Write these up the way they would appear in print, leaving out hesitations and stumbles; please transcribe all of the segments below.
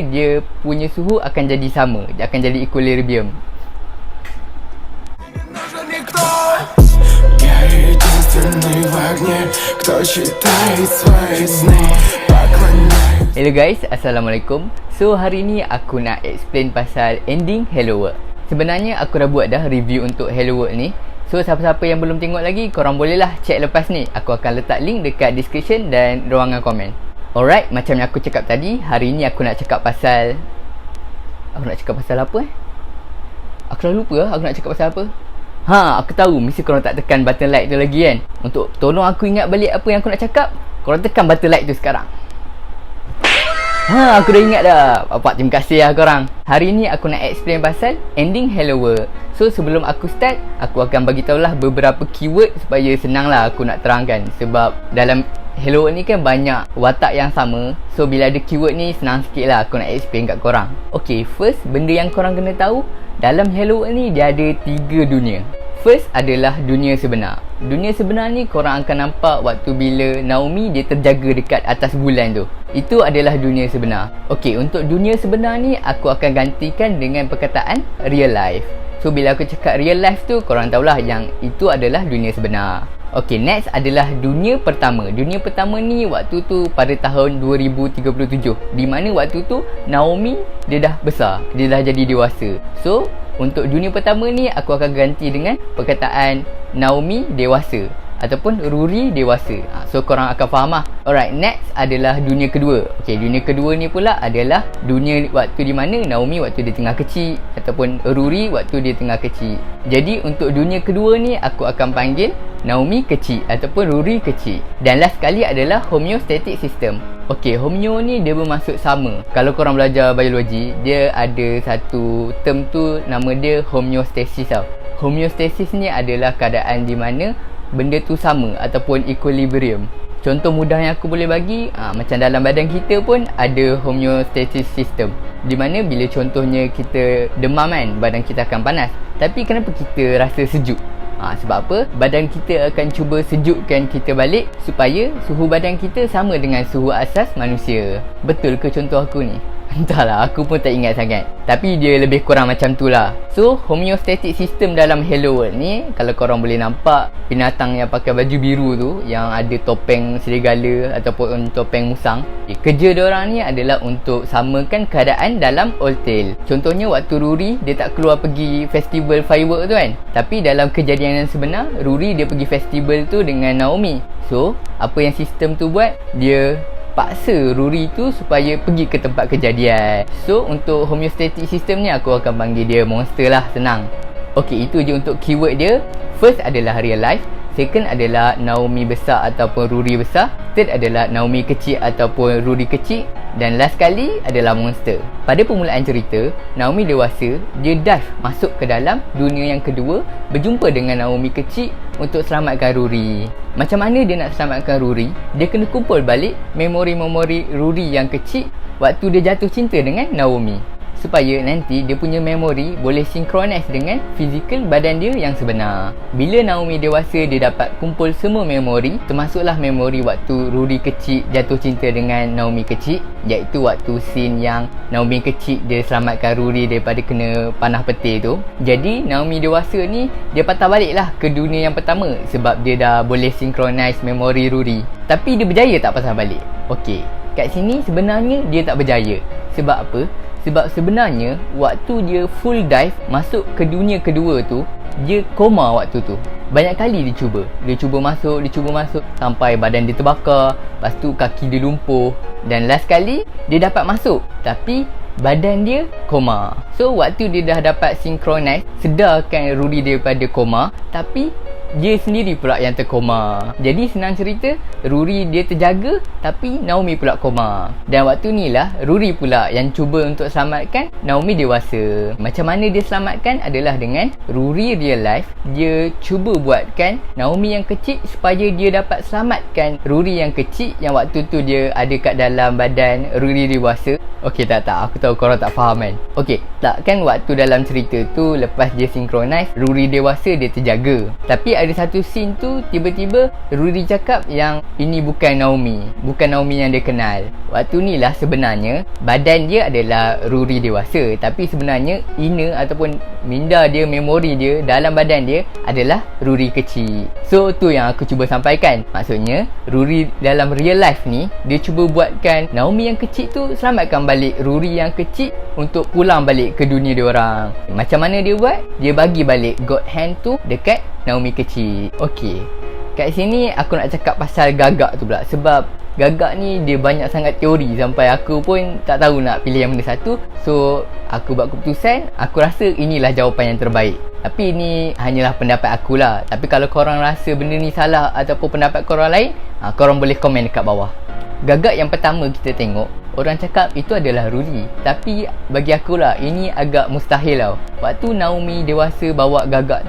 dia punya suhu akan jadi sama, dia akan jadi equilibrium. Hello guys, Assalamualaikum. So hari ni aku nak explain pasal ending Hello World. Sebenarnya aku dah buat dah review untuk Hello World ni. So siapa-siapa yang belum tengok lagi, korang bolehlah check lepas ni. Aku akan letak link dekat description dan ruangan komen. Alright, macam yang aku cakap tadi, hari ni aku nak cakap pasal apa Aku dah lupa aku nak cakap pasal apa. Aku tahu, mesti korang tak tekan button like tu lagi kan. Untuk tolong aku ingat balik apa yang aku nak cakap, korang tekan button like tu sekarang. Aku dah ingat dah. Bapak, terima kasih lah korang. Hari ni aku nak explain pasal ending Hello World. So sebelum aku start, aku akan bagi tahulah beberapa keyword supaya senang lah aku nak terangkan. Sebab dalam Hello World ni kan banyak watak yang sama. So bila ada keyword ni, senang sikit lah aku nak explain kat korang. Okay, first benda yang korang kena tahu, dalam Hello World ni dia ada 3 dunia. First adalah dunia sebenar. Dunia sebenar ni korang akan nampak waktu bila Naomi dia terjaga dekat atas bulan tu. Itu adalah dunia sebenar. Okay, untuk dunia sebenar ni aku akan gantikan dengan perkataan real life. So bila aku cakap real life tu, korang tahulah yang itu adalah dunia sebenar. Okay, next adalah dunia pertama. Dunia pertama ni waktu tu pada tahun 2037, di mana waktu tu Naomi dia dah besar, dia dah jadi dewasa. So untuk dunia pertama ni aku akan ganti dengan perkataan Naomi dewasa ataupun Rory dewasa. So korang akan faham lah. Alright, next adalah dunia kedua. Okay, dunia kedua ni pula adalah dunia waktu di mana Naomi waktu dia tengah kecil ataupun Rory waktu dia tengah kecil. Jadi untuk dunia kedua ni aku akan panggil Naomi kecil ataupun Rory kecil. Dan last sekali adalah homeostatic system. Okay, homeo ni dia bermaksud sama. Kalau korang belajar biologi, dia ada satu term tu, nama dia homeostasis tau. Homeostasis ni adalah keadaan di mana benda tu sama ataupun equilibrium. Contoh mudah yang aku boleh bagi, macam dalam badan kita pun ada homeostatic system, di mana bila contohnya kita demam kan, badan kita akan panas. Tapi kenapa kita rasa sejuk? Sebab apa? Badan kita akan cuba sejukkan kita balik supaya suhu badan kita sama dengan suhu asas manusia. Betul ke contoh aku ni? Entahlah, aku pun tak ingat sangat. Tapi dia lebih kurang macam tu lah. So, homeostatic system dalam Hello World ni, kalau korang boleh nampak binatang yang pakai baju biru tu, yang ada topeng serigala ataupun topeng musang, kerja diorang ni adalah untuk samakan keadaan dalam Old Tale. Contohnya waktu Rory dia tak keluar pergi festival firework tu kan. Tapi dalam kejadian yang sebenar, Rory dia pergi festival tu dengan Naomi. So, apa yang sistem tu buat? Dia paksa Rory tu supaya pergi ke tempat kejadian. So untuk homeostatic system ni aku akan panggil dia monster lah, senang. Okay, itu je untuk keyword dia. First adalah real life, second adalah Naomi besar ataupun Rory besar, third adalah Naomi kecil ataupun Rory kecil, dan last kali adalah monster. Pada permulaan cerita, Naomi dewasa, dia dive masuk ke dalam dunia yang kedua, berjumpa dengan Naomi kecil untuk selamatkan Rory. Macam mana dia nak selamatkan Rory? Dia kena kumpul balik memori-memori Rory yang kecil waktu dia jatuh cinta dengan Naomi, supaya nanti dia punya memori boleh synchronize dengan fizikal badan dia yang sebenar. Bila Naomi dewasa, dia dapat kumpul semua memori, termasuklah memori waktu Rory kecil jatuh cinta dengan Naomi kecil, iaitu waktu scene yang Naomi kecil dia selamatkan Rory daripada kena panah petir tu. Jadi Naomi dewasa ni dia patah balik lah ke dunia yang pertama sebab dia dah boleh synchronize memori Rory. Tapi dia berjaya tak pasal balik? Okey, kat sini sebenarnya dia tak berjaya. Sebab apa? Sebab sebenarnya waktu dia full dive masuk ke dunia kedua tu, dia koma waktu tu. Banyak kali dia cuba masuk sampai badan dia terbakar, lepas tu kaki dia lumpuh, dan last kali dia dapat masuk tapi badan dia koma. So waktu dia dah dapat synchronize, sedarkan Rory daripada koma, tapi dia sendiri pula yang terkoma. Jadi senang cerita, Rory dia terjaga tapi Naomi pula koma. Dan waktu ni lah Rory pula yang cuba untuk selamatkan Naomi dewasa. Macam mana dia selamatkan adalah dengan Rory real life. Dia cuba buatkan Naomi yang kecil supaya dia dapat selamatkan Rory yang kecil yang waktu tu dia ada kat dalam badan Rory dewasa. Okey, tak, aku tahu korang tak faham kan. Okey, tak kan waktu dalam cerita tu lepas dia synchronize, Rory dewasa dia terjaga. Tapi ada satu scene tu, tiba-tiba Rory cakap yang ini bukan Naomi yang dia kenal. Waktu ni lah sebenarnya badan dia adalah Rory dewasa, tapi sebenarnya inner ataupun minda dia, memori dia dalam badan dia adalah Rory kecil. So tu yang aku cuba sampaikan. Maksudnya Rory dalam real life ni, dia cuba buatkan Naomi yang kecil tu selamatkan balik Rory yang kecil untuk pulang balik ke dunia dia orang. Macam mana dia buat? Dia bagi balik God Hand tu dekat Naomi kecil. Okey, kat sini aku nak cakap pasal Gagak tu pula. Sebab Gagak ni dia banyak sangat teori sampai aku pun tak tahu nak pilih yang mana satu. So aku buat keputusan, aku rasa inilah jawapan yang terbaik. Tapi ini hanyalah pendapat akulah. Tapi kalau korang rasa benda ni salah ataupun pendapat korang lain, korang boleh komen dekat bawah. Gagak yang pertama kita tengok, orang cakap itu adalah Rory. Tapi bagi akulah, ini agak mustahil tau. Waktu Naomi dewasa bawa Gagak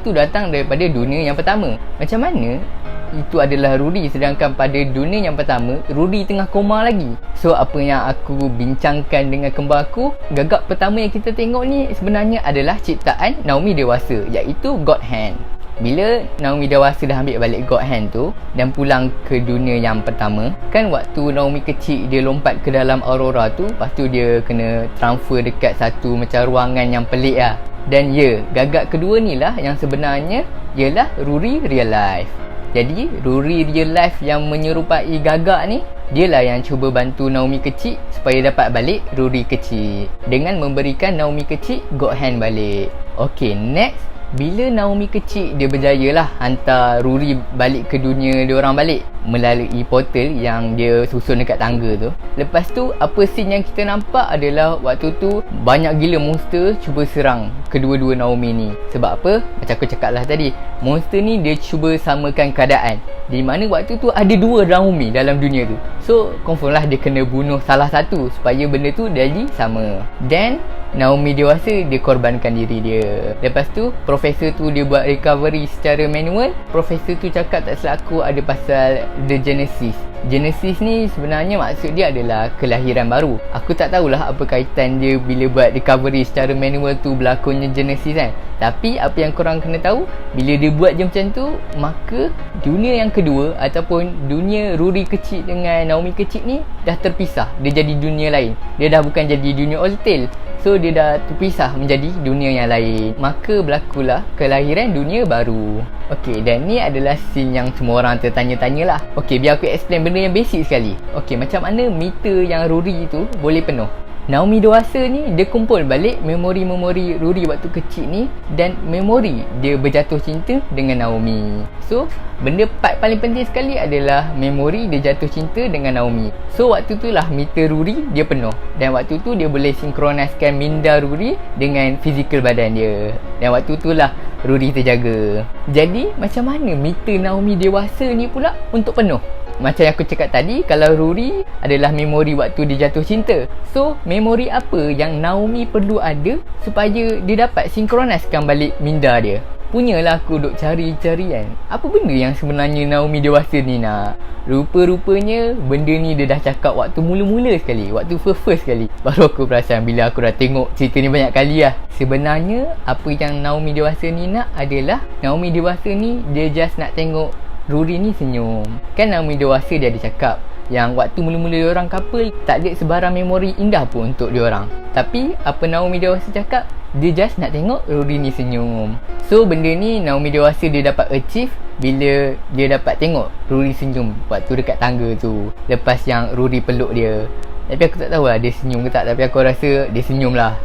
tu datang daripada dunia yang pertama. Macam mana itu adalah Rory, sedangkan pada dunia yang pertama Rory tengah koma lagi? So apa yang aku bincangkan dengan kembar aku, Gagak pertama yang kita tengok ni sebenarnya adalah ciptaan Naomi dewasa, iaitu God Hand. Bila Naomi dewasa dah ambil balik God Hand tu dan pulang ke dunia yang pertama, kan waktu Naomi kecil dia lompat ke dalam Aurora tu, lepas tu dia kena transfer dekat satu macam ruangan yang pelik lah. Dan Gagak kedua ni lah yang sebenarnya ialah Rory real life. Jadi Rory real life yang menyerupai Gagak ni, dialah yang cuba bantu Naomi kecil supaya dapat balik Rory kecil dengan memberikan Naomi kecil God Hand balik. Okay, next, bila Naomi kecil dia berjaya lah hantar Rory balik ke dunia dia orang balik melalui portal yang dia susun dekat tangga tu. Lepas tu apa scene yang kita nampak adalah waktu tu banyak gila monster cuba serang kedua-dua Naomi ni. Sebab apa? Macam aku cakap lah tadi, monster ni dia cuba samakan keadaan, di mana waktu tu ada dua Naomi dalam dunia tu. So confirm lah dia kena bunuh salah satu supaya benda tu jadi sama. Dan Naomi dewasa dia korbankan diri dia. Lepas tu profesor tu dia buat recovery secara manual. Profesor tu cakap tak silap aku ada pasal The Genesis. Genesis ni sebenarnya maksud dia adalah kelahiran baru. Aku tak tahulah apa kaitan dia bila buat recovery secara manual tu berlakunya Genesis kan. Tapi apa yang korang kena tahu, bila dia buat je macam tu, maka dunia yang kedua ataupun dunia Rory kecil dengan Naomi kecil ni dah terpisah. Dia jadi dunia lain. Dia dah bukan jadi dunia Old Tale. So dia dah terpisah menjadi dunia yang lain. Maka berlakulah kelahiran dunia baru. Okey, dan ni adalah scene yang semua orang tertanya-tanya lah. Okey, biar aku explain benda yang basic sekali. Okey, macam mana meter yang Rory tu boleh penuh? Naomi dewasa ni dia kumpul balik memori-memori Rory waktu kecil ni, dan memori dia berjatuh cinta dengan Naomi. So benda part paling penting sekali adalah memori dia jatuh cinta dengan Naomi. So waktu tu lah meter Rory dia penuh, dan waktu tu dia boleh sinkronaskan minda Rory dengan fizikal badan dia, dan waktu tu lah Rory terjaga. Jadi macam mana meter Naomi dewasa ni pula untuk penuh? Macam yang aku cakap tadi, kalau Rory adalah memori waktu dia jatuh cinta, so memori apa yang Naomi perlu ada supaya dia dapat sinkronaskan balik minda dia? Punyalah aku duk cari-cari kan, apa benda yang sebenarnya Naomi dewasa ni nak. Rupa-rupanya benda ni dia dah cakap waktu mula-mula sekali, waktu first sekali. Baru aku perasan bila aku dah tengok cerita ni banyak kali lah. Sebenarnya apa yang Naomi dewasa ni nak adalah, Naomi dewasa ni dia just nak tengok Rory ni senyum. Kan Naomi dewasa dia ada cakap yang waktu mula-mula diorang couple, tak ada sebarang memori indah pun untuk diorang. Tapi apa Naomi dewasa cakap, dia just nak tengok Rory ni senyum. So benda ni Naomi dewasa dia dapat achieve bila dia dapat tengok Rory senyum waktu dekat tangga tu, lepas yang Rory peluk dia. Tapi aku tak tahu lah dia senyum ke tak, tapi aku rasa dia senyum lah.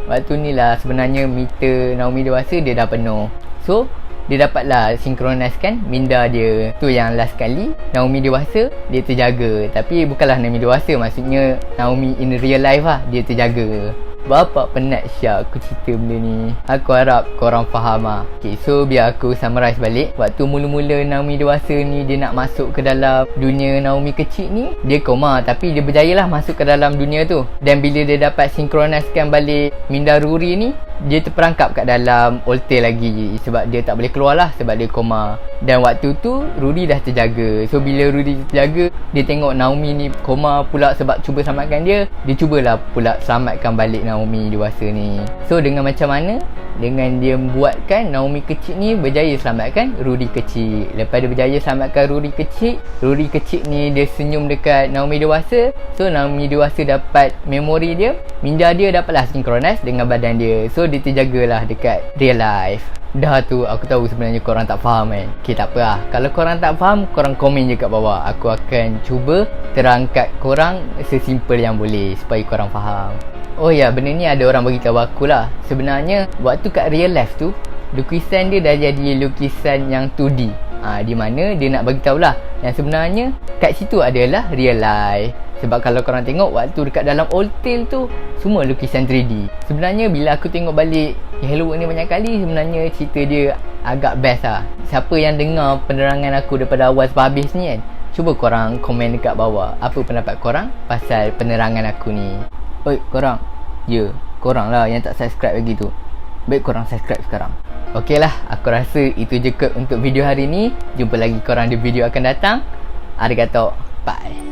Waktu ni lah sebenarnya meter Naomi dewasa dia dah penuh. So dia dapatlah sinkronaskan minda dia. Tu yang last kali Naomi dewasa dia terjaga. Tapi bukanlah Naomi dewasa, maksudnya Naomi in real life lah, dia terjaga. Bapak penat Syak aku cerita benda ni. Aku harap korang faham lah. Okay, so biar aku summarize balik. Waktu mula-mula Naomi dewasa ni dia nak masuk ke dalam dunia Naomi kecil ni, dia koma, tapi dia berjaya lah masuk ke dalam dunia tu. Dan bila dia dapat sinkronaskan balik minda Rory ni, dia terperangkap kat dalam Old Tale lagi, sebab dia tak boleh keluar lah sebab dia koma. Dan waktu tu Rory dah terjaga. So bila Rory terjaga, dia tengok Naomi ni koma pula sebab cuba selamatkan dia. Dia cubalah pula selamatkan balik Naomi dewasa ni. So dengan macam mana dengan dia buatkan Naomi kecil ni berjaya selamatkan Rudy kecil. Lepas dia berjaya selamatkan Rudy kecil ni dia senyum dekat Naomi dewasa. So Naomi dewasa dapat memori dia, minda dia dapatlah synchronize dengan badan dia. So dia terjagalah dekat real life. Dah tu aku tahu sebenarnya korang tak faham kan. Okay, tak apa lah. Kalau korang tak faham, korang komen je kat bawah. Aku akan cuba terangkat korang sesimpel yang boleh supaya korang faham. Oh ya, benda ni ada orang beritahu aku lah. Sebenarnya waktu kat real life tu, lukisan dia dah jadi lukisan yang 2D. Di mana dia nak beritahu lah yang sebenarnya kat situ adalah real life. Sebab kalau korang tengok waktu dekat dalam Old Tale tu, semua lukisan 3D. Sebenarnya bila aku tengok balik Hello World ni banyak kali, sebenarnya cerita dia agak best lah. Siapa yang dengar penerangan aku daripada awal sampai habis ni kan, cuba korang komen dekat bawah apa pendapat korang pasal penerangan aku ni. Oi korang, korang lah yang tak subscribe lagi tu. Baik korang subscribe sekarang. Okey lah, aku rasa itu je kot untuk video hari ni. Jumpa lagi korang di video akan datang. Arigato, bye.